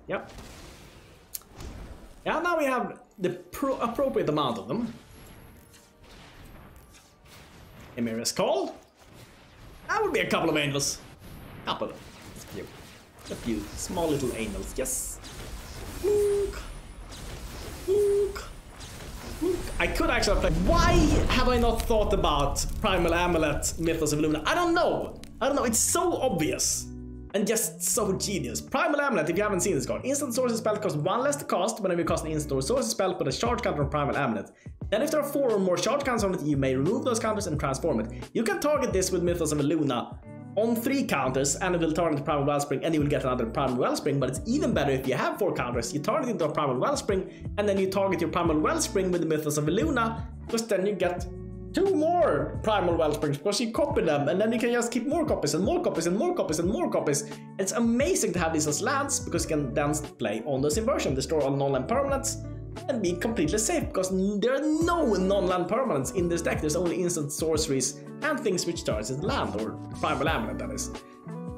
Yep. Yeah, now we have the appropriate amount of them. Emeria's Call. That would be a couple of angels. Couple. It's a few. A few small little angels. Yes. Look. Look. Look. I could actually play. Why have I not thought about Primal Amulet, Mythos of Illuna? I don't know. It's so obvious. And just so genius. Primal Amulet, if you haven't seen this card. Instant sources spell costs 1 less to cost. Whenever you cast an instant sources spell, put a charge counter on Primal Amulet. Then if there are 4 or more charge counters on it, you may remove those counters and transform it. You can target this with Mythos of Illuna on 3 counters, and it will turn into Primal Wellspring, and you will get another Primal Wellspring. But it's even better if you have 4 counters. You target into a Primal Wellspring, and then you target your Primal Wellspring with the Mythos of Illuna, because then you get 2 more Primal Wellsprings, because you copy them, and then you can just keep more copies and more copies and more copies and more copies. It's amazing to have these as lands, because you can then play Ondu Inversion, destroy all non-land permanents, and be completely safe, because there are no non-land permanents in this deck. There's only instant sorceries and things which turns into land, or Primal Amulet, that is.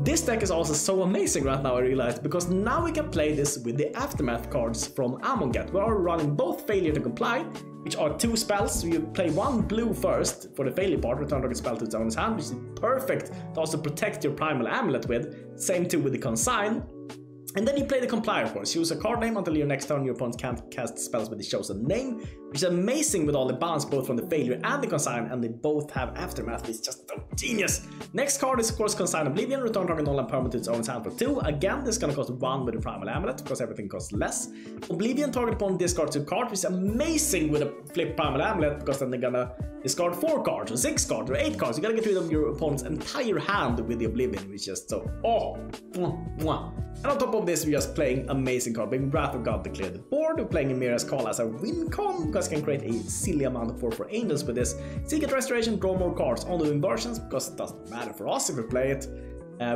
This deck is also so amazing right now, I realize, because now we can play this with the Aftermath cards from Amonkhet. We are running both Failure to Comply, which are 2 spells. So you play 1 blue first for the failure part, return target spell to its owner's hand, which is perfect to also protect your Primal Amulet with. Same too with the Consign. And then you play the Comply, of course. Use a card name until your next turn. Your opponent can't cast spells with the chosen name, which is amazing with all the bounce both from the Failure and the Consign, and they both have Aftermath. It's just so genius. Next card is, of course, Consign Oblivion. Return target non-land permanent to its owner's hand for 2. Again, this is gonna cost 1 with the Primal Amulet, because everything costs less. Oblivion, target opponent discard 2 cards, which is amazing with a flip Primal Amulet, because then they're gonna discard 4 cards, or 6 cards, or 8 cards. You gotta get rid of your opponent's entire hand with the Oblivion, which is just so And on top of this, we're just playing amazing card. Being Wrath of God to clear the board. We're playing Emeria's Call as a win con, because you can create a silly amount of 4/4 angels with this. Secret Restoration, draw more cards. Ondu Inversions, because it doesn't matter for us if we play it.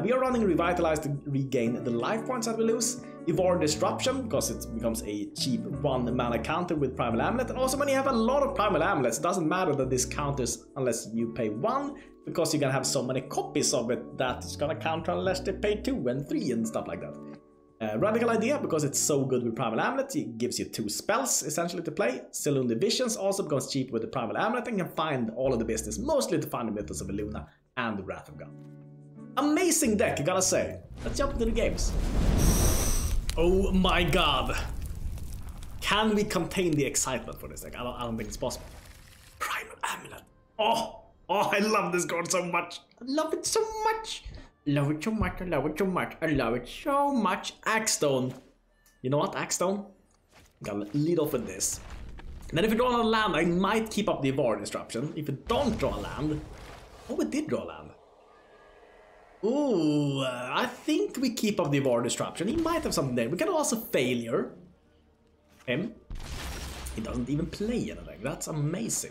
We are running Revitalize to regain the life points that we lose. Jwari Disruption, because it becomes a cheap 1 mana counter with Primal Amulet. And also when you have a lot of Primal Amulets, it doesn't matter that this counters unless you pay 1, because you're gonna have so many copies of it that it's gonna counter unless they pay 2 and 3 and stuff like that. Radical idea, because it's so good with Primal Amulet. It gives you 2 spells essentially to play. Silundi Visions also becomes cheap with the Primal Amulet, and can find all of the business, mostly to find the Mythos of Illuna and the Wrath of God. Amazing deck, I gotta say. Let's jump into the games. Oh my god. Can we contain the excitement for this deck? I don't think it's possible. Primal Amulet. Oh, I love this card so much. I love it so much. Love it so much, I love it so much, I love it so much. Axstone. You know what, Axstone? Gotta lead off with this. And then if you draw a land, I might keep up the Jwari Disruption. If you don't draw a land... Oh, we did draw a land. Ooh, I think we keep up the Jwari Disruption. He might have something there. We can also Failure him. He doesn't even play anything. That's amazing.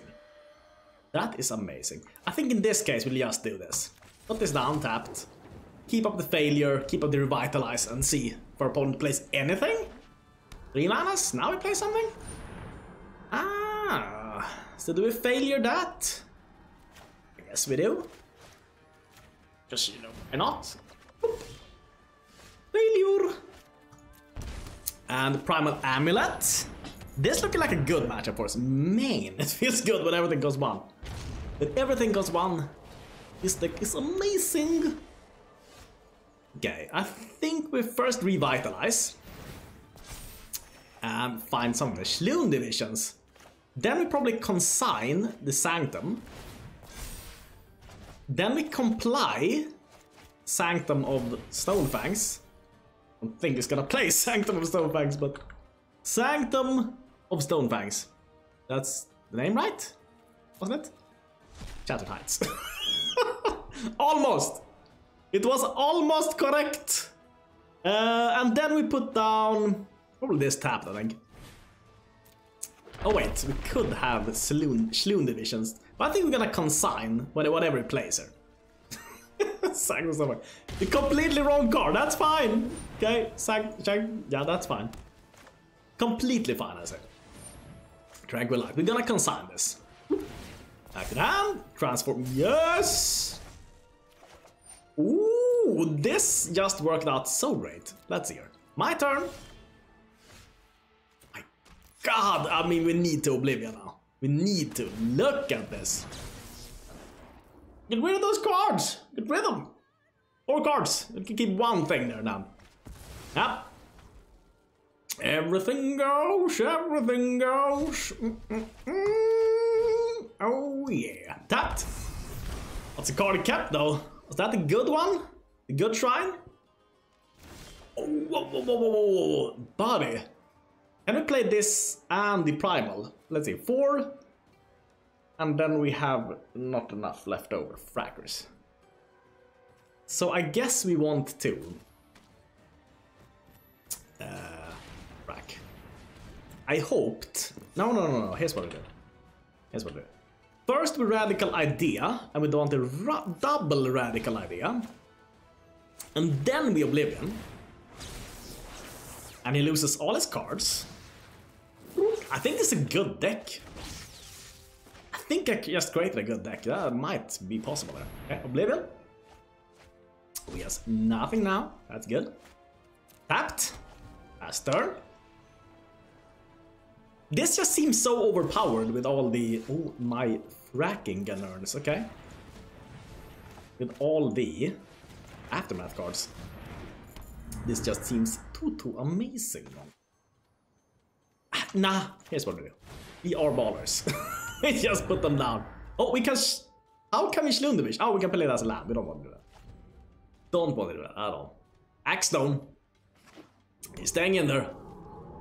That is amazing. I think in this case we'll just do this. Put this down tapped. Keep up the Failure, keep up the Revitalize, and see if our opponent plays anything. 3 manas, now we play something? Ah, so do we Failure that? I guess we do. Just, you know, why not? Boop. Failure. And Primal Amulet. This looking like a good matchup for us. Man, it feels good when everything goes 1. When everything goes 1, this deck is amazing. Okay, I think we first Revitalize. And find some of the Silundi Visions. Then we probably Consign the Sanctum. Then we Comply Sanctum of Stonefangs. I don't think it's gonna play Sanctum of Stonefangs, but Sanctum of Stonefangs. That's the name, right? Wasn't it? Shattered Heights. Almost! It was almost correct! And then we put down... probably this tapped, I think. Oh wait, we could have Silundi Visions. But I think we're gonna Consign whatever he plays here. The completely wrong card, that's fine! Okay, yeah, that's fine. Completely fine, I say. Tranquilize. We're gonna Consign this. Back in hand, transform, yes! Ooh, this just worked out so great. Let's see here. My turn. God, I mean, we need to Oblivion now. We need to. Look at this. Get rid of those cards. Get rid of them. 4 cards. We can keep one thing there now. Yep. Everything goes, everything goes. Oh yeah. Tapped. What's the card he kept though? Was that the good one? The good shrine? Oh, whoa, whoa, whoa, whoa, whoa. Buddy. Can we play this and the primal? Let's see, 4. And then we have not enough left over. Frackers. So I guess we want to. Frack. I hoped. No. Here's what we do. Here's what we do. First we radical idea, and we don't want a double radical idea. And then we Oblivion. And he loses all his cards. I think it's a good deck. I think I just created a good deck. That might be possible there. Okay, Oblivion. Oh, he has nothing now. That's good. Tapped. Last turn. This just seems so overpowered with all the... Oh, my fracking gunners. Okay. With all the aftermath cards. This just seems too amazing. Nah, here's what we do. We are ballers. We just put them down. Oh, we can... How can we Silundi Vision? Oh, we can play it as a land. We don't want to do that. Don't want to do that at all. Axstone. He's staying in there.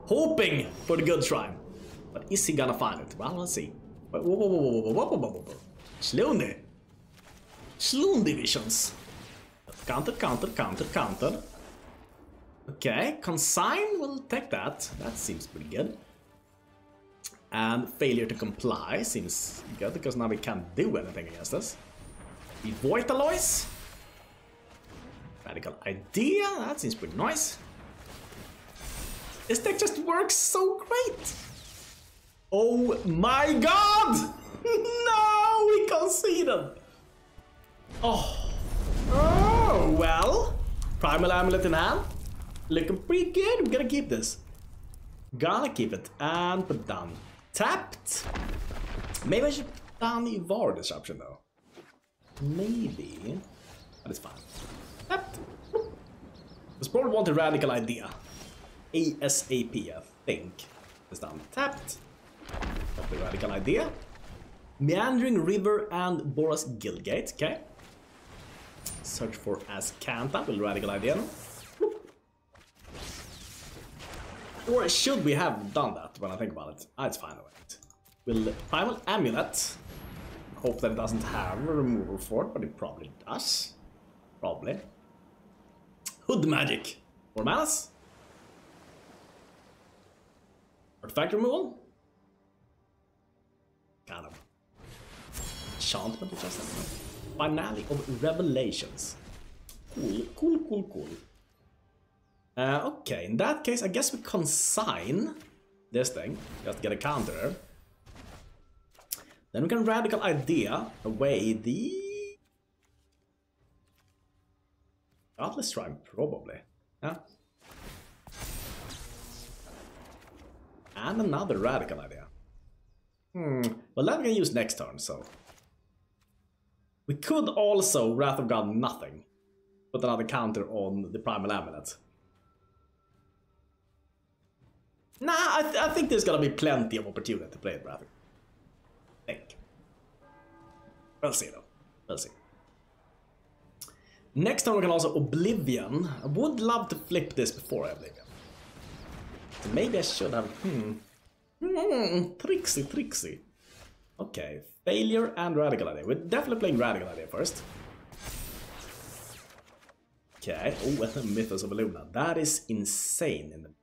Hoping for the good shrine. But is he gonna find it? Well, let's see. Whoa. Silundi. Silundi Visions. Countered. Okay, Consign will take that. That seems pretty good. And failure to comply seems good because now we can't do anything against us. Revitalize. Radical idea. That seems pretty nice. This deck just works so great. Oh my god! No, we conceded. Oh well. Primal Amulet in hand. Looking pretty good. We're gonna keep this. Gonna keep it and put down. Tapped. Maybe I should put down the Jwari Disruption though. Maybe. But it's fine. Tapped. This probably want a radical idea. ASAP, I think. It's down. Tapped. Got the radical idea. Meandering River and Boros Guildgate. Okay. Search for Azcanta. Will radical idea. Or should we have done that when I think about it? It's fine. Will Primal Amulet. Hope that it doesn't have a removal for it, but it probably does. Probably. Hood Magic. 4 manas. Artifact removal. Kind of. Enchantment, it just Finale of Revelations. Cool. Okay, in that case, I guess we consign this thing. Just get a counter. Then we can radical idea away the Godless Shrine, probably. Yeah. And another radical idea. Well, that we can use next turn, so. We could also Wrath of God nothing. Put another counter on the Primal Amulet. Nah, I think there's gonna be plenty of opportunity to play it, rather. I think. We'll see, though. We'll see. Next time we can also Oblivion. I would love to flip this before Oblivion. So maybe I should have... Tricksy. Okay, failure and radical idea. We're definitely playing radical idea first. Okay, oh, Mythos of Illuna. That is insane.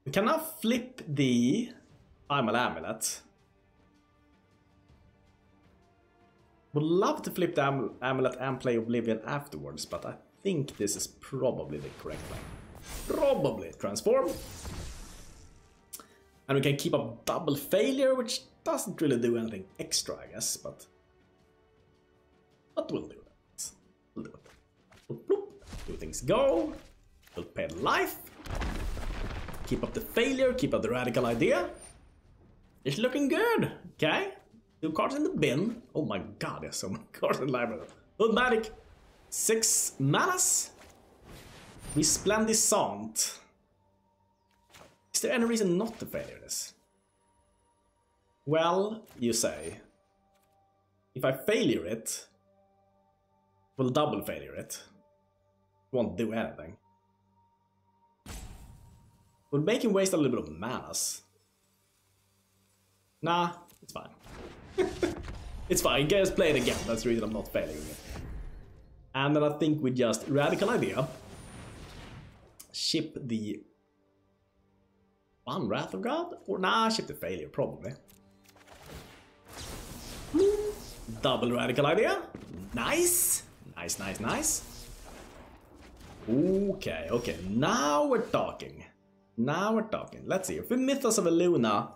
We can now flip the Primal Amulet. Would love to flip the Amulet and play Oblivion afterwards, but I think this is probably the correct way. Probably transform. And we can keep up double failure, which doesn't really do anything extra, I guess, but we'll do that. We'll do it. Bloop, bloop. 2 things go. We'll pay life. Keep up the failure, keep up the radical idea. It's looking good, okay? 2 cards in the bin. Oh my god, there's so many cards in the library. Automatic. 6 manas. Resplendissant. Is there any reason not to failure this? Well, you say. If I failure it, we'll double failure it. Won't do anything. We'll make him waste a little bit of manas. Nah, it's fine. It's fine, just play it again. That's the reason I'm not failing it. And then I think we just radical idea. Ship the 1 Wrath of God? Or nah, ship the failure, probably. Double radical idea. Nice. Nice, nice, nice. Okay, okay. Now we're talking. Now we're talking. Let's see. If we Mythos of Illuna,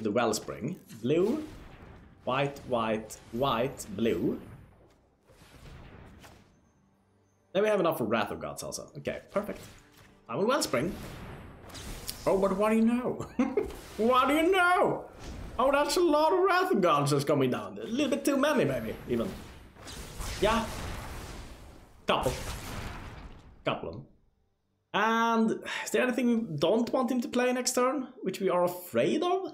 the Wellspring. Blue. White, white, white, blue. Then we have enough for Wrath of Gods also. Okay, perfect. I'm a Wellspring. Oh, but what do you know? What do you know? Oh, that's a lot of Wrath of Gods that's coming down. A little bit too many, maybe, even. Yeah. Couple of them. And is there anything we don't want him to play next turn, which we are afraid of?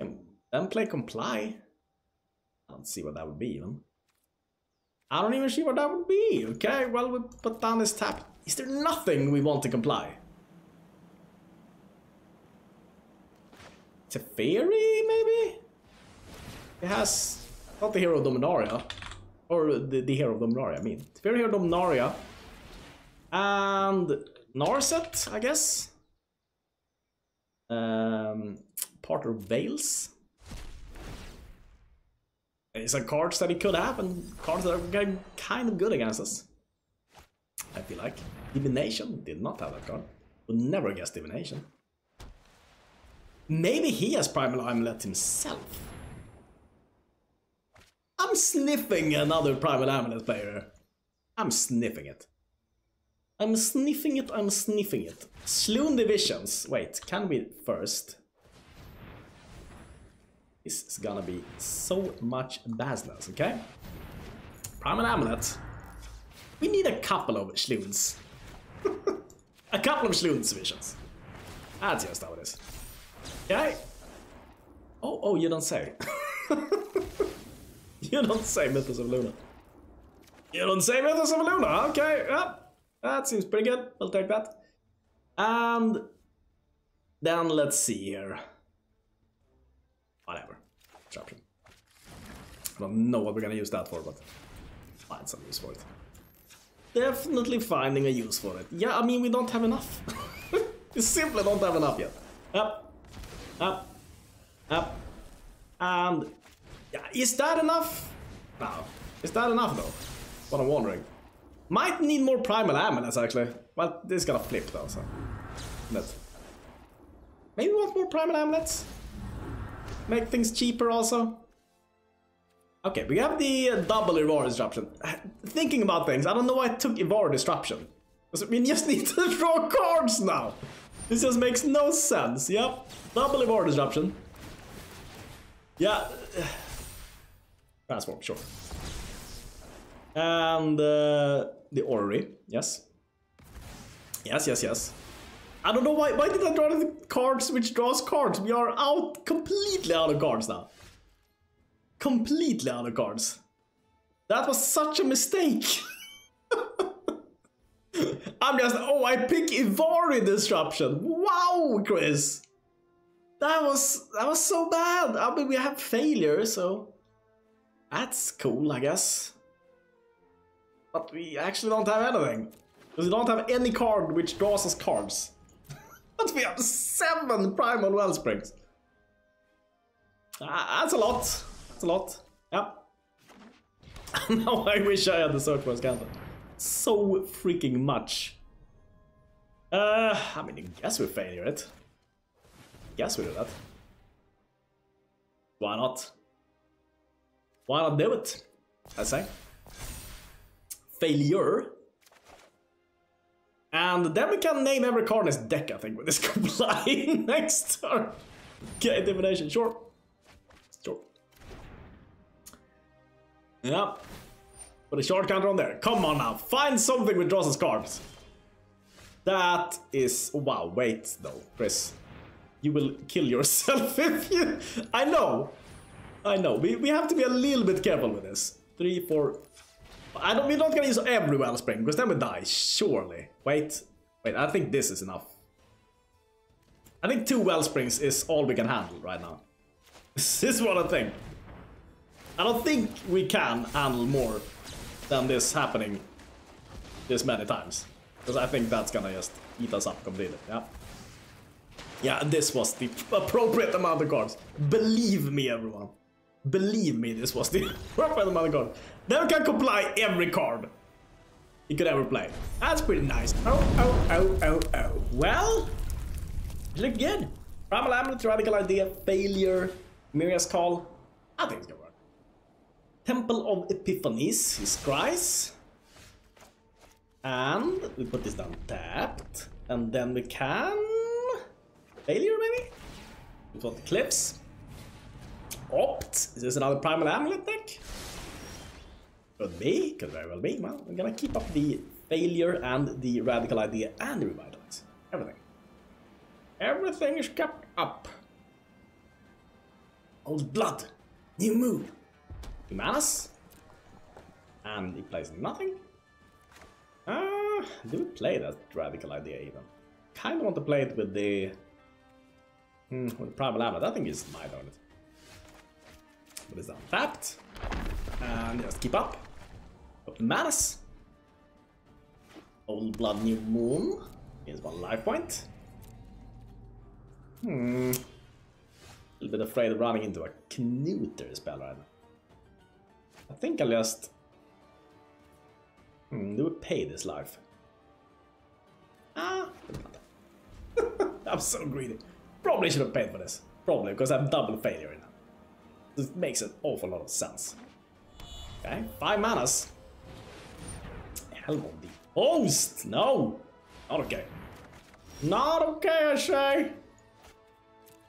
And then play Comply. I don't see what that would be, even. I don't even see what that would be. Okay, well, we put down this tap. Is there nothing we want to comply? Teferi, maybe? It has not the Hero of Dominaria. Or the Hero of Dominaria, I mean. Teferi, Hero of Dominaria. And Narset, I guess. Part of Veils. It's a cards that he could have, and cards that are getting kind of good against us. I feel like. Divination did not have that card. Would never guess Divination. Maybe he has Primal Amulet himself. I'm sniffing another Primal Amulet player. I'm sniffing it. I'm sniffing it, I'm sniffing it. Silundi Visions. Wait, can we first? This is gonna be so much business, okay? Primal Amulet. We need a couple of Slunds. A couple of Slunds Visions. That's just how it is. Okay? Oh, you don't say. You don't say Mythos of Illuna. You don't say Mythos of Illuna, okay, yep. That seems pretty good, we'll take that. And then let's see here. Whatever. Disruption. I don't know what we're gonna use that for, but find some use for it. Definitely finding a use for it. Yeah, I mean, we don't have enough. We simply don't have enough yet. Up, up, up. And yeah, is that enough? No. Is that enough though? What I'm wondering. Might need more Primal Amulets actually. Well, this is gonna flip though, so. Maybe we want more Primal Amulets? Make things cheaper also. Okay, we have the double Jwari Disruption. Thinking about things, I don't know why I took Jwari Disruption. Because we just need to draw cards now. This just makes no sense. Yep, double Jwari Disruption. Yeah. Transform, sure. And the Orrery, yes. Yes. I don't know why did I draw the cards which draws cards? We are completely out of cards now. Completely out of cards. That was such a mistake. I'm just, I pick Jwari Disruption. Wow, Chris. That was so bad. I mean, we have failure, so that's cool, I guess. But we actually don't have anything. Because we don't have any card which draws us cards. But we have 7 Primal Wellsprings. That's a lot. That's a lot. Yep. Now I wish I had the search for his counter. So freaking much. I mean, I guess we failure it. Guess we do that. Why not? Why not do it? I say. Failure. And then we can name every card in this deck, I think, with this comply next turn. Okay, divination, sure. Sure. Yeah. Put a short counter on there. Come on now, find something with draws and cards. That is... Wow, wait though, Chris. You will kill yourself if you... I know. We have to be a little bit careful with this. 3, 4... We're not gonna use every Wellspring, because then we die, surely. Wait, I think this is enough. I think 2 Wellsprings is all we can handle right now. This is what I think. I don't think we can handle more than this happening this many times. Because I think that's gonna just eat us up completely, yeah. Yeah, this was the appropriate amount of cards. Believe me, everyone. Believe me, this was the appropriate amount of cards. Then we can comply every card you could ever play. That's pretty nice. Oh. Well, look good. Primal Amulet, Radical Idea, Failure, Emeria's Call. I think it's gonna work. Temple of Epiphanies, his Cries. And we put this down tapped. And then we can... Failure, maybe? We got the Cliffs. Opt. Is this another Primal Amulet deck? Could be. Could very well be. Well, we're gonna keep up the Failure and the Radical Idea and the Revitalize. Everything. Everything is kept up. Old Blood. New move. 2 manas. And he plays nothing. Do we play that Radical Idea even? Kind of want to play it with the... with the Primal Amulet. I think it's my turn. Put this down tapped. And just keep up. Up the manas. Old Blood, New Moon. Is 1 life point. A little bit afraid of running into a Knuter spell right now. I think I'll just... do we pay this life? I'm so greedy. Probably should have paid for this. Probably, because I have double failure in it. This makes an awful lot of sense. Okay, 5 manas. Hell of the host! No! Not okay. Not okay, I say!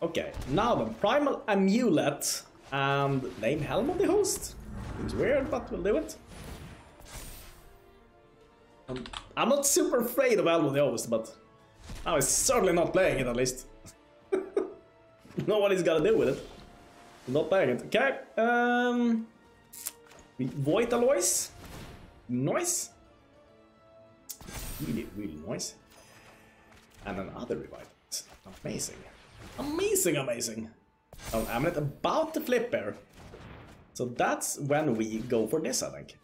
Okay, now the Primal Amulet and name Helm of the Host. Seems weird, but we'll do it. I'm not super afraid of Helm of the Host, but I was certainly not playing it at least. Nobody's gotta do with it. I'm not playing it. Okay. Revitalize. Noise. Really, really noise. And another Revitalize. Amazing. Amazing. Oh, Amulet about to flip here. So that's when we go for this, I think.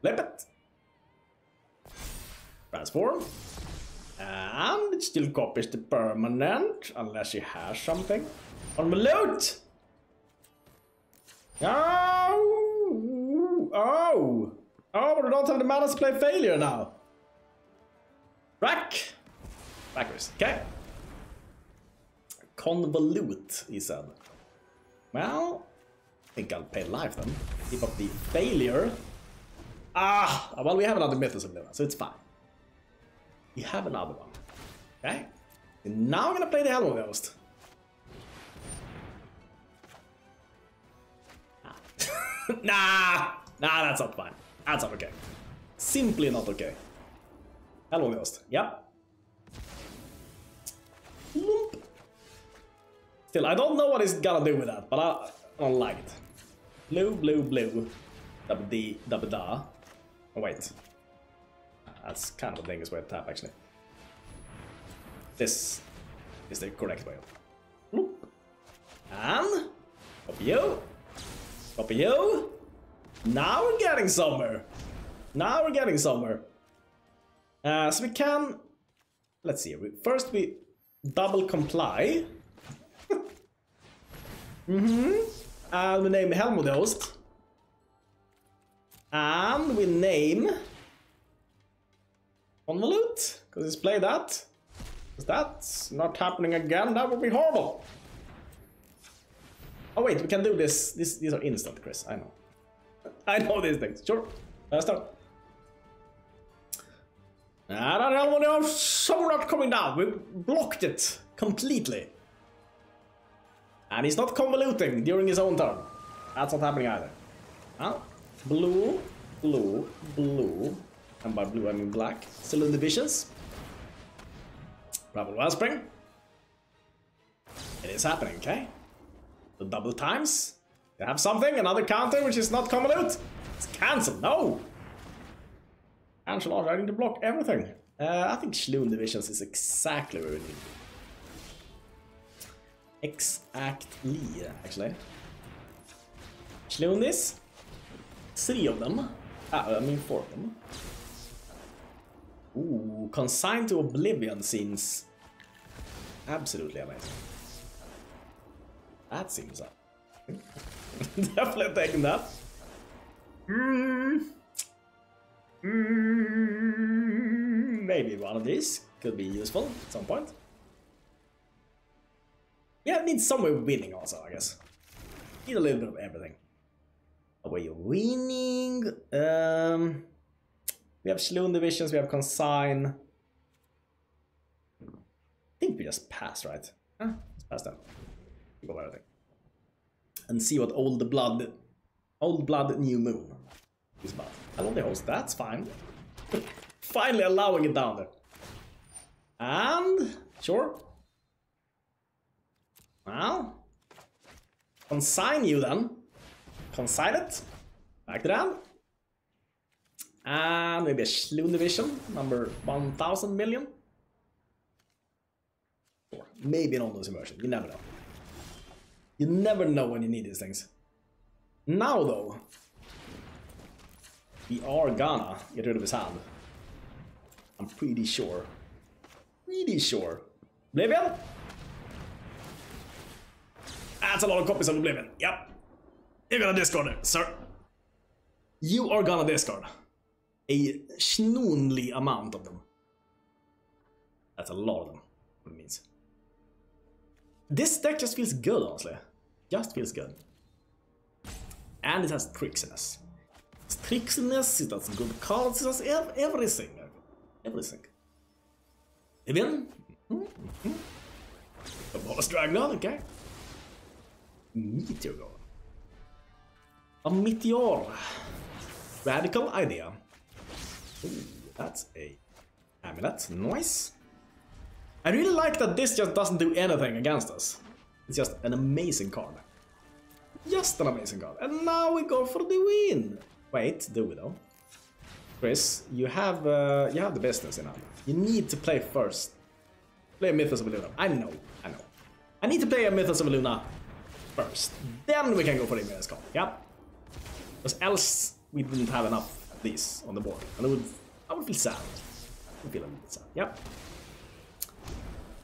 Flip it. Transform. And it still copies the permanent, unless she has something. On the loot! Oh, but we don't have the mana to play Failure now. Rack. Backwards, okay. Convolute, he said. Well, I think I'll pay life then. Keep up the Failure. Well, we have another Mythos of Illuna, so it's fine. We have another one. Okay. And now I'm gonna play the Hell of the Host. Nah, that's not fine. That's not okay. Simply not okay. Hell of the Host. Yep. Still, I don't know what he's gonna do with that, but I don't like it. Blue. Double D, double da. Oh, wait. That's kind of a dangerous way to tap, actually. This is the correct way. And... Copy you. Now we're getting somewhere. So we can... Let's see. First we double comply. And we name Helm of the Host. And we name... Convolute, because he's played that. If that's not happening again, that would be horrible. Oh wait, we can do this. These are instant, Chris. I know. I know these things. Sure. Let's start. And someone not coming down. We blocked it completely. And he's not convoluting during his own turn. That's not happening either. Blue, blue, blue. And by blue I mean black. Silundi Visions. Primal Wellspring. It is happening, okay? The double times. You have something, another counter which is not convolute. It's cancelled, no! Cancel, I need to block everything. I think Silundi Visions is exactly where we need. Exactly, actually. Silundis. 3 of them. I mean 4 of them. Ooh, Consign to Oblivion seems absolutely amazing. That seems up. Definitely taking that. Maybe one of these could be useful at some point. Yeah, it needs somewhere winning also, I guess. Need a little bit of everything. Where you're winning. We have Silundi Visions, we have Consign. I think we just passed, right? Let's pass that. Go everything. And see what Old Blood, New Moon is about. I love the host, that's fine. Finally allowing it down there. And sure. Well, consign you then. Consign it. Back to that. And maybe a Silundi Vision, number 1000 million. Or maybe an Ondu Inversion, you never know. You never know when you need these things. Now though, we are gonna get rid of his hand. I'm pretty sure. Pretty sure. Oblivion? That's a lot of copies of Oblivion. Yep. You're gonna discard it, sir. You are gonna discard a schnoonly amount of them. That's a lot of them, what it means. This deck just feels good, honestly. Just feels good. And it has tricksiness. It's tricksiness, it has good cards, it has everything. Everything. Oblivion? The Godless Shrine, okay. Meteor going. A meteor. Radical idea. Ooh, that's a amulet. Nice. I really like that this just doesn't do anything against us. It's just an amazing card. Just an amazing card. And now we go for the win. Wait, do we though? Chris, you have the business in hand. You need to play first. Play a Mythos of Illuna. I know. I need to play a Mythos of Illuna first. Then we can go for the Emeria's card. Yep. Because else we didn't have enough of these on the board. And I would feel sad. I would feel a little bit sad. Yep.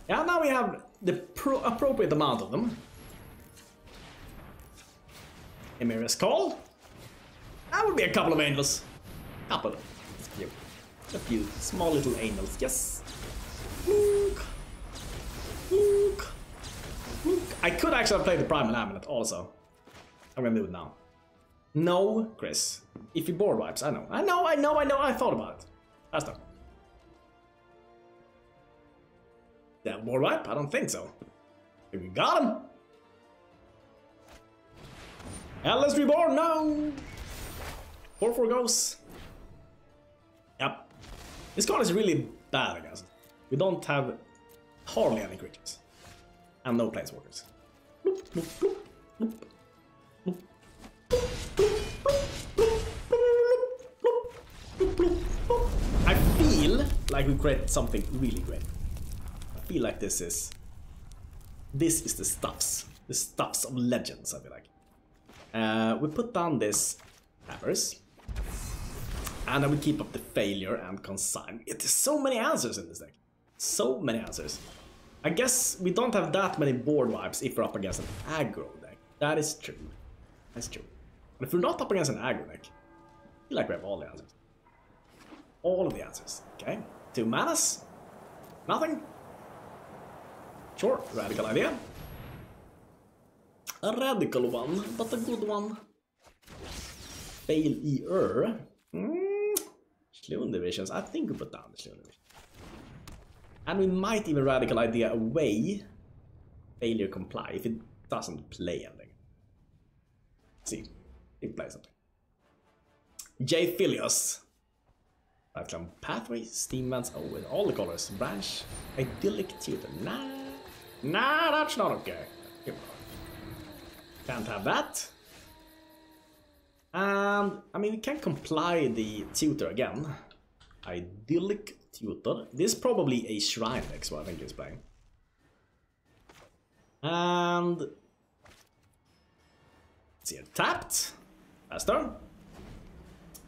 Yeah, now we have the appropriate amount of them. Emeria's call. That would be a couple of angels. Couple. A few small little angels. Yes. Look. Look. Look. I could actually play the Primal Amulet also. I'm gonna do it now. No, Chris. If you board wipes, I know. I thought about it. Faster. Yeah, board wipe? I don't think so. We got him. Atlas Reborn, no! 4/4 goes. Yep. This card is really bad, I guess. We don't have hardly any creatures. And no planeswalkers. Bloop, bloop, bloop, bloop, bloop, bloop. I feel like we created something really great. I feel like this is the stuffs of legends, I feel like. We put down this hammers. And I will keep up the failure and consign. It is so many answers in this deck. So many answers. I guess we don't have that many board wipes if we're up against an aggro deck. That is true. That's true. But if we're not up against an aggro deck, I feel like we have all the answers. All of the answers. Okay. 2 manas. Nothing. Sure. Radical idea. A radical one, but a good one. Fail-er. Silundi Visions. I think we put down the Silundi Vision. And we might even radical idea away failure comply if it doesn't play anything. Let's see, it plays something. J. Philios. Right, pathway, steam vents, oh, with all the colors. Branch, idyllic tutor. Nah, that's not okay. Can't have that. And I mean, we can comply the tutor again. Idyllic tutor. This is probably a shrine deck, so I think he's playing. And let's see, tapped. Faster.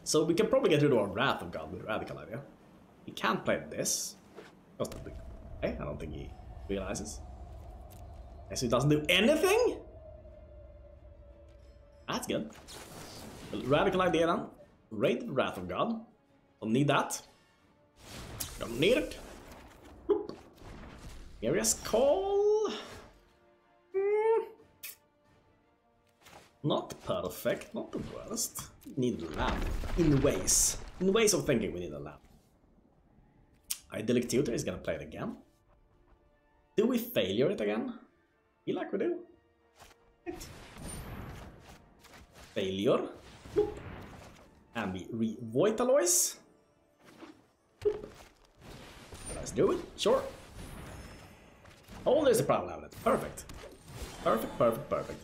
So we can probably get rid of our Wrath of God with Radical Idea. He can't play this. Just okay, I don't think he realizes. Okay, so he doesn't do anything? That's good. Radical Idea then. Raid Wrath of God. Don't need that. Don't need it. Boop. Emeria's Call. Not perfect, not the worst. We need a lamp. In ways of thinking, we need a lamp. Idyllic Tutor is gonna play it again. Do we failure it again? Feel like we do. Right. Failure. Boop. And we revitalize. Boop. Let's do it. Sure. Oh, there's a Primal Amulet. Perfect. Perfect.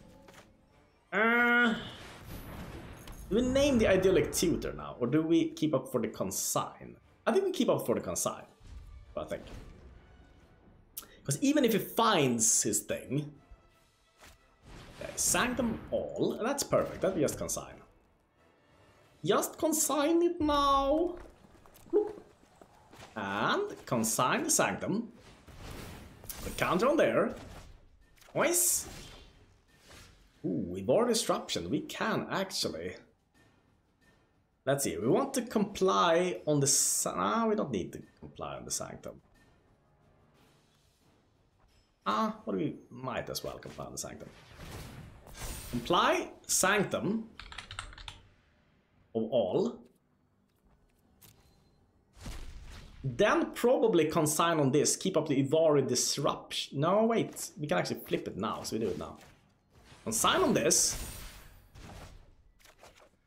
Do we name the Idyllic Tutor now, or do we keep up for the Consign? I think we keep up for the Consign, I think. Because even if he finds his thing, okay, Sanctum all, and that's perfect, that we just Consign. Just Consign it now. And Consign the Sanctum. The counter on there. Nice. Ooh, Jwari Disruption. We can actually. Let's see. We want to comply on the. We don't need to comply on the Sanctum. What do we might as well comply on the Sanctum? Comply Sanctum of all. Then probably Consign on this. Keep up the Jwari Disruption. No, wait. We can actually flip it now, so we do it now. Consign on this,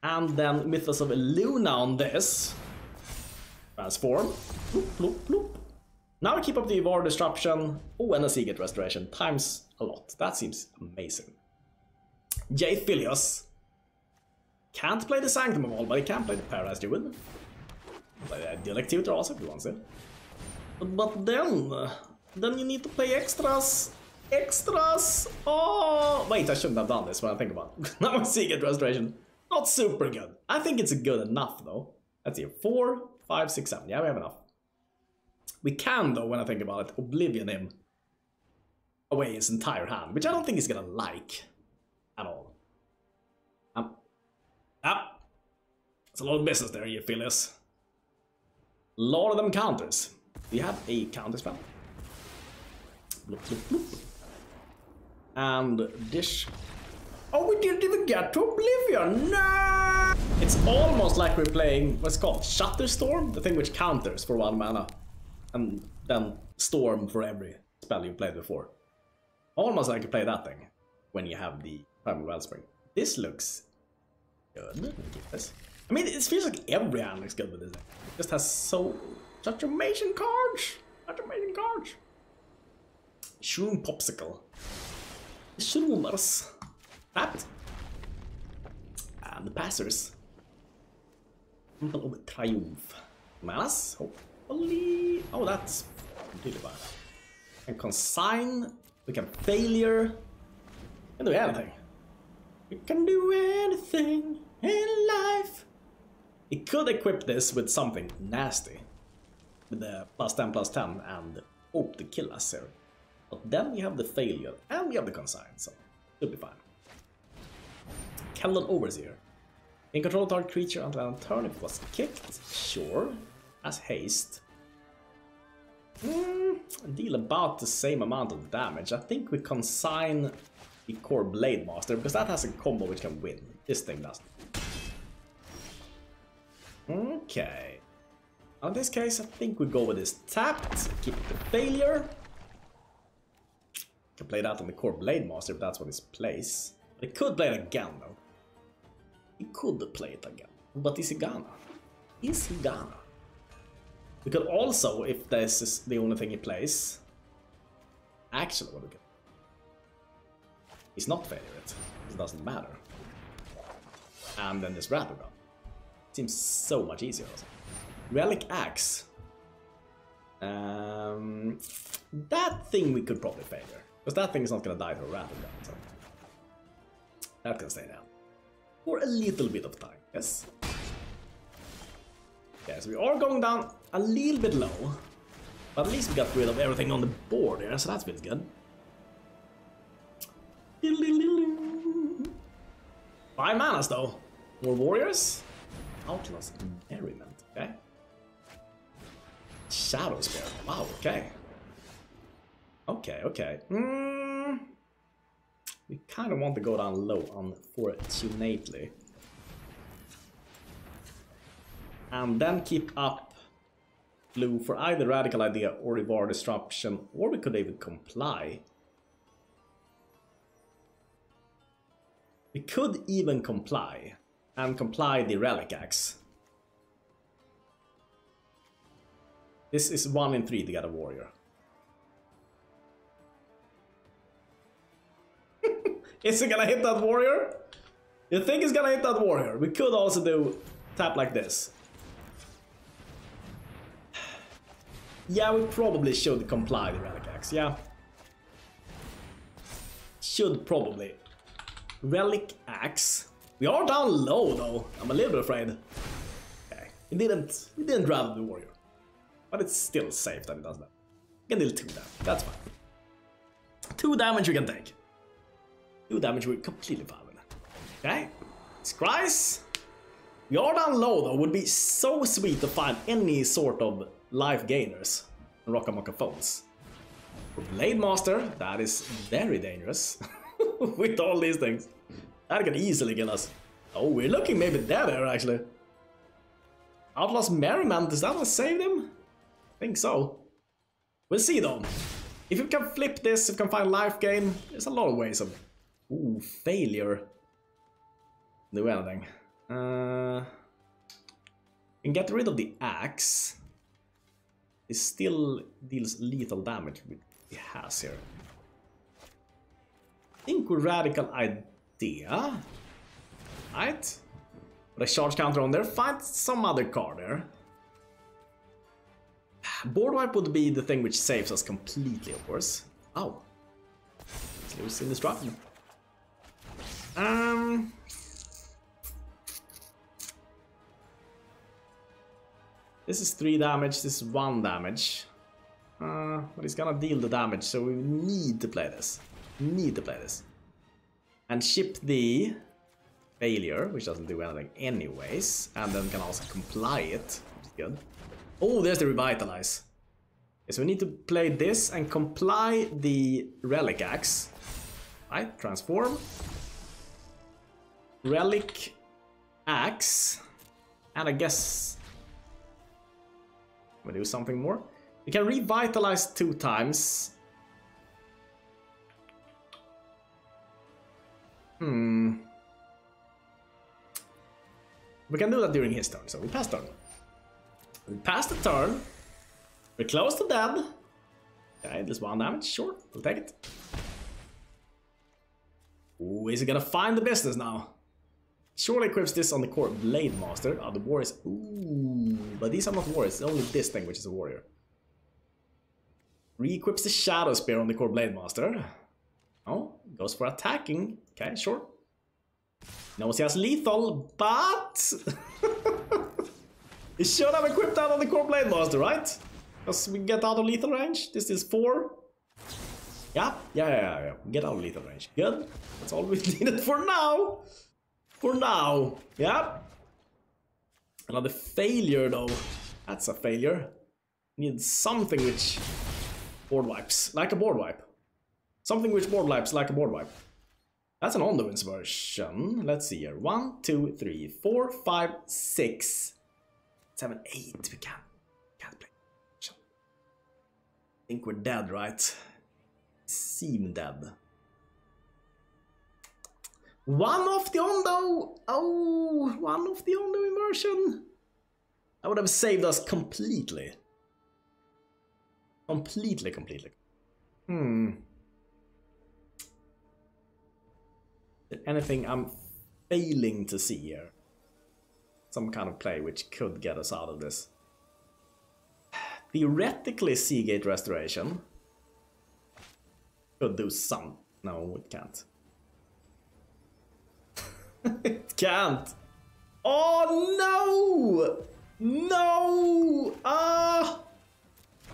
and then Mythos of Illuna on this. Transform. Bloop, bloop, bloop. Now we keep up the Jwari Disruption. Oh, and a Seagate Restoration. Times a lot. That seems amazing. J. Philios. Can't play the Sanctum of all, but he can play the Paradise Druid. Play the Idyllic Tutor also if he wants it. But then you need to play extras. Oh, wait, I shouldn't have done this when I think about it. Now I'm seeing it restoration. Not super good. I think it's good enough though. Let's see, 4, 5, 6, 7. Yeah, we have enough. We can though, when I think about it, Oblivion him away his entire hand, which I don't think he's gonna like at all. It's a lot of business there, you feel this. A lot of them counters. We have a counter spell. Bloop, bloop, bloop. And dish. Oh, we didn't even get to Oblivion. No! It's almost like we're playing what's called Shutterstorm, the thing which counters for 1 mana, and then Storm for every spell you played before. Almost like you play that thing when you have the Primal Wellspring. This looks good. Keep this. I mean, it feels like every hand looks good with this. It just has such amazing cards. Shroom Popsicle. Shroomers. Tapped. And the Passers. Temple of Triumph. Manas. Hopefully. Oh, that's completely bad. We can Consign. We can Failure. We can do anything. We can do anything in life. We could equip this with something nasty. With the +10/+10 and hope to kill us here. But then we have the Failure and we have the Consign, so it'll be fine. Hallowed Overseer. In control of target creature until an turn if it was kicked. Sure. As haste. Deal about the same amount of damage. I think we Consign the Core Blade Master because that has a combo which can win. This thing doesn't. Okay. In this case, I think we go with this tapped, keep the failure. Can play that on the core Blade Master if that's what his plays. It could play it again though. He could play it again. But is he gonna? Is he gonna? We could also, if this is the only thing he plays, actually what we could. He's not failure it. It doesn't matter. And then this Rattle Gun. Seems so much easier also. Relic Axe. That thing we could probably failure. Because that thing is not gonna die to a Rattle Gun. So that can stay down. For a little bit of time, yes? Okay, so we are going down a little bit low. But at least we got rid of everything on the board here, so that feels good. 5 manas though. More warriors. Outlaws Merriment, okay. Shadow Spear. Wow, okay. Okay. We kind of want to go down low, unfortunately. And then keep up blue for either Radical Idea or Jwari Disruption, or we could even comply. We could even comply, and comply the Relic Axe. This is 1 in 3 to get a warrior. Is it gonna hit that warrior? You think it's gonna hit that warrior? We could also do tap like this. Yeah, we probably should comply the Relic Axe, yeah. Should probably. Relic Axe. We are down low though. I'm a little bit afraid. Okay. It didn't rattle the warrior. But it's still safe that it does that. We can deal 2 damage. That's fine. 2 damage we can take. 2 damage we're completely fine with. Okay. Scries. We are down low though. Would be so sweet to find any sort of life gainers in Rockamocka phones. For Blade Master, that is very dangerous. With all these things. That can easily kill us. Oh, we're looking maybe dead here actually. Outlaws Merriment, is that what saved him? I think so. We'll see though. If you can flip this, if you can find life gain, there's a lot of ways of. Ooh, failure. Do anything. And get rid of the axe. It still deals lethal damage with it has here. I think we're Radical Idea. Right? Put a charge counter on there. Find some other card there. Board wipe would be the thing which saves us completely, of course. Oh. Let's lose Indestructible. This is 3 damage, this is 1 damage. But he's gonna deal the damage, so we need to play this. And ship the failure, which doesn't do anything anyways. And then can also comply it, which is good. Oh, there's the Revitalize. Okay, so we need to play this and comply the Relic Axe. Right, transform. Relic Axe. And I guess we'll do something more. We can Revitalize 2 times. We can do that during his turn, so we pass turn. We pass the turn. We're close to dead. Okay, just 1 damage, sure, we'll take it. Ooh, is he gonna find the business now? Surely equips this on the core Blade Master. Oh, the warriors. Ooh, but these are not warriors, it's only this thing which is a warrior. Re-equips the Shadow Spear on the core Blade Master. Oh, goes for attacking. Okay, sure. Knows he has lethal, but he should have equipped that on the core Blade Master, right? Because we get out of lethal range. This is 4. Yeah. Get out of lethal range. Good. That's all we needed for now. Yeah. Another failure though. That's a failure. Need something which board wipes, like a board wipe. Something which board wipes like a board wipe. That's an Ondu Inversion. Let's see here. 1, 2, 3, 4, 5, 6, 7, 8. We can. Can't play. I think we're dead, right? Seem dead. One of the Ondu! Oh, one of the Ondu Inversion! That would have saved us completely. Completely. Anything I'm failing to see here? Some kind of play which could get us out of this. Theoretically, Seagate Restoration could do some. No, it can't. It can't. Oh no! No!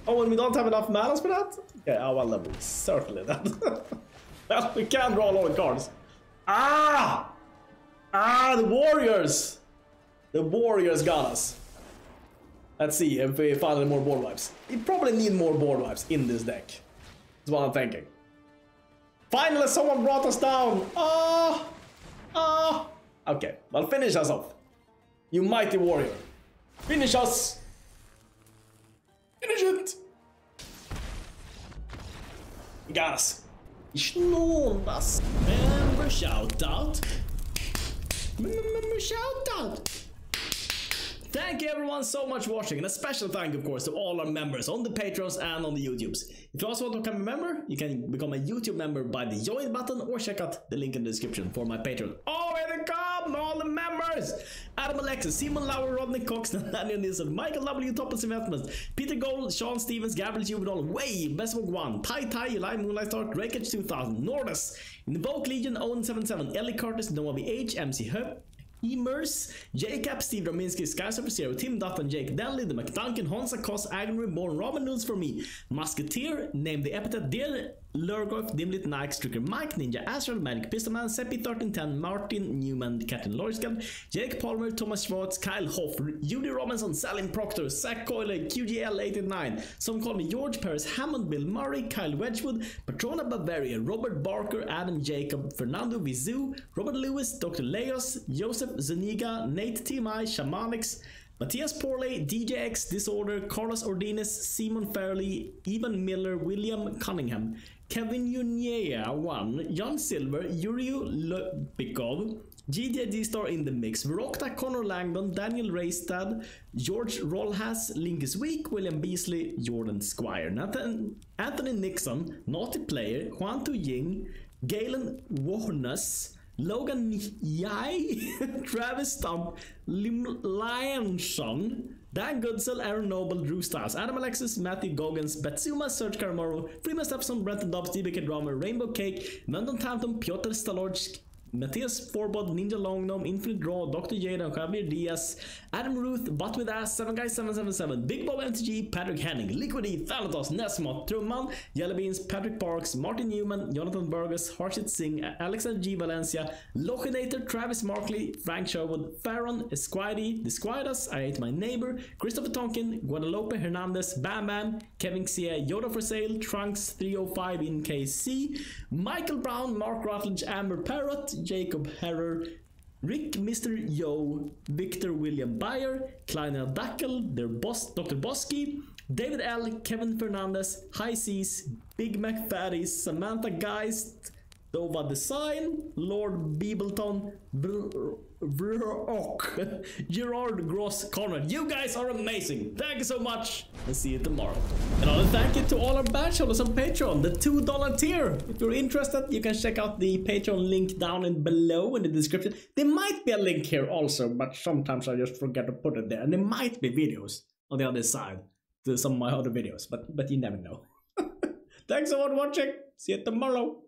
Oh, and we don't have enough mana for that? Okay, well, then we certainly that. Well, we can draw a lot of cards. The Warriors! The Warriors got us. Let's see if we find any more board wipes. We probably need more board wipes in this deck. That's what I'm thinking. Finally, someone brought us down. Okay, well, finish us off. You mighty warrior. Finish us. Finish it. You got us. Snålas. Member shout out. Member shout out. Thank you everyone so much for watching, and a special thank you of course to all our members on the Patrons and on the YouTubes. If you also want to become a member, you can become a YouTube member by the join button or check out the link in the description for my Patreon. Oh, here they come, all the members! Adam Alexis, Simon Lauer, Rodney Cox, Nathaniel Nielsen, Michael W. Thomas Investments, Peter Gold, Sean Stevens, Gabriel Juvenal, Way, Bestbook 1, Tai Tai, Eli Moonlight Star, Drakage 2000, Nordus, Invoke Legion, Owen 77, Ellie Curtis, Noah VH, MC Hub, Emers, Jacob, Steve Rominski, Skysurfer Zero, Tim Dutton, Jake Denley, The McDuncan, Honsa Koss, Agony Reborn, Robin News for me, Musketeer, Name the Epithet, Dear Lurgoth, Dimlit Nike, Stricker Mike, Ninja Astral, Magic Pistolman, Seppi 1310, Martin Newman, Captain Loriskan, Jake Palmer, Thomas Schwartz, Kyle Hoff, Judy Robinson, Salim Proctor, Zach Coyle, QGL89, some call me George Paris, Hammond, Bill Murray, Kyle Wedgwood, Patrona Bavaria, Robert Barker, Adam Jacob, Fernando Vizu, Robert Lewis, Dr. Leos, Joseph Zuniga, Nate TMI, Shamanix, Matthias Porley, DJX, Disorder, Carlos Ordinas, Simon Fairley, Evan Miller, William Cunningham, Kevin Yunea 1, John Silver, Yuriu Lepikov, GDID Star in the Mix, Verokta, Connor Langdon, Daniel Raystad, George Rollhas, Linkus Week, William Beasley, Jordan Squire, Anthony Nixon, Naughty Player, Juan Tu Ying, Galen Warnus, Logan Yai, Travis Stump, Lim Lyonson, Dan Goodsell, Aaron Noble, Drew Styles, Adam Alexis, Matthew Goggins, Betsuma, Serge Karamoro, Freeman Stepson, Brenton Dobbs, DBK Drummer, Rainbow Cake, Mendon Tantum, Piotr Stalorsk, Matthias Forbod, Ninja Longnome, Infinite Draw, Dr. Jada, Javier Diaz, Adam Ruth, Butt with Ass, 7Guy777, Big Bob MTG, Patrick Henning, Liquidy, Thanatos, Nesmot, Trumman, Jellybeans, Patrick Parks, Martin Newman, Jonathan Burgess, Harshit Singh, Alexander G. Valencia, Lochinator, Travis Markley, Frank Sherwood, Farron, Esquidey, Desquidas, I Hate My Neighbor, Christopher Tonkin, Guadalupe Hernandez, Bam Bam, Kevin Xia, Yoda for Sale, Trunks 305 in KC, Michael Brown, Mark Rutledge, Amber Parrott, Jacob Herrer, Rick Mr. Yo, Victor William Bayer, Kleiner Dackel, their boss, Dr. Bosky, David L, Kevin Fernandez, High Seas, Big Mac Fatties, Samantha Geist, Dova Design, Lord Beebleton, Brock, Gerard Gross Conrad. You guys are amazing. Thank you so much, and see you tomorrow. Another thank you to all our badge holders on Patreon, the $2 tier. If you're interested, you can check out the Patreon link down and below in the description. There might be a link here also, but sometimes I just forget to put it there. And there might be videos on the other side to some of my other videos, but you never know. Thanks so much for watching. See you tomorrow.